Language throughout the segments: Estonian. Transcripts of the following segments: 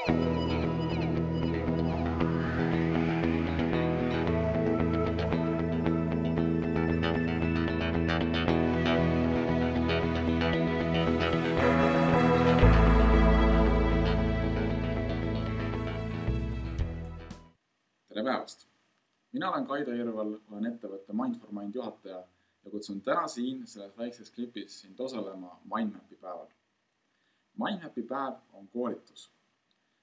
Tere päevast! Mina olen Kaido Irval, olen ettevõtte Mind4Mind juhataja ja kutsun täna siin selles väikses klipis sind osalema Mindmapi päeval. Mindmapi päev on koolitus.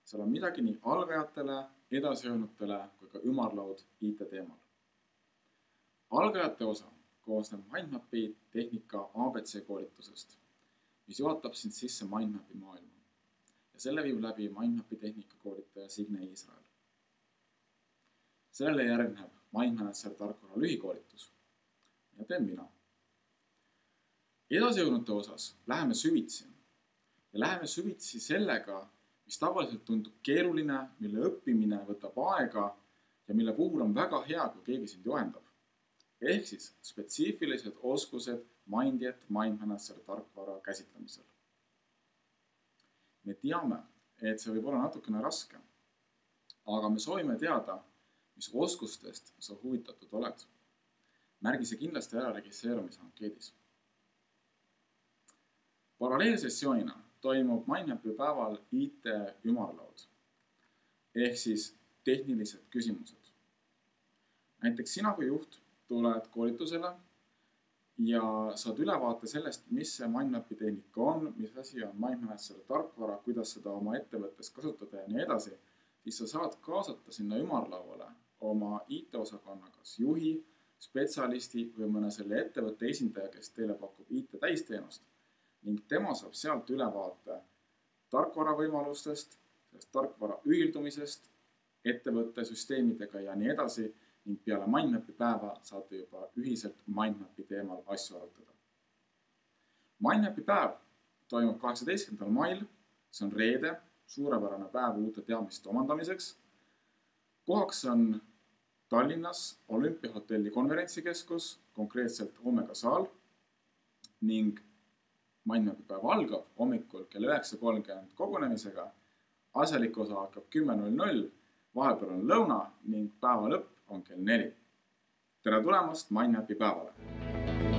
Seal on midagi nii algajatele, edasijõudnutele kui ka ümarlaud IT teemal. Algajate osa koosneb Mindmapi tehnika ABC koolitusest, mis juhatab sind sisse Mindmapi maailma. Ja selle viib läbi Mindmapi tehnika koolitaja Signe Israel. Sellele järgneb MindManager tarkvara lühikoolitus ja teen mina. Edasijõudnute osas läheme süvitsi ja läheme süvitsi sellega, mis tavaliselt tundub keeruline, mille õppimine võtab aega ja mille puhul on väga hea, kui keegi sind juhendab. Ehk siis spetsiifilised oskused Mindjet MindManager tarkvara käsitlemisel. Me teame, et see võib olla natukene raske, aga me soovime teada, mis oskustest sa huvitatud oled. Märgi see kindlasti ära registreerumise ankeedis. Paralleelsessioonina toimub Mindmapi päeval IT ümarlaud ehk siis tehnilised küsimused. Näiteks sina kui juht tuled koolitusele ja saad ülevaate sellest, mis see Mindmapi tehnika on, mis asi on MindManager tarkvara, kuidas seda oma ettevõttes kasutada ja nii edasi, siis sa saad kaasata sinna ümarlauale oma IT-osakonna kas juhi, spetsialisti või mõne selle ettevõtte esindaja, kes teile pakub IT täisteenust ning tema saab sealt ülevaate tarkvara võimalustest, sellest tarkvara ühildumisest, ettevõtte süsteemidega ja nii edasi ning peale Mindmapi päeva saate juba ühiselt Mindmapi teemal asju arutada. Mindmapi päev toimub 18. mail, see on reede, suurepärane päev uute teadmiste omandamiseks. Kohaks on Tallinnas Olümpiahotelli konverentsikeskus, konkreetselt Omega saal ning Mindmapi päev algab hommikul kell 9:30 kogunemisega. Asjalik osa hakkab 10:00, vahepeal on lõuna ning päeva lõpp on kell 4. Tere tulemast Mindmapi päevale!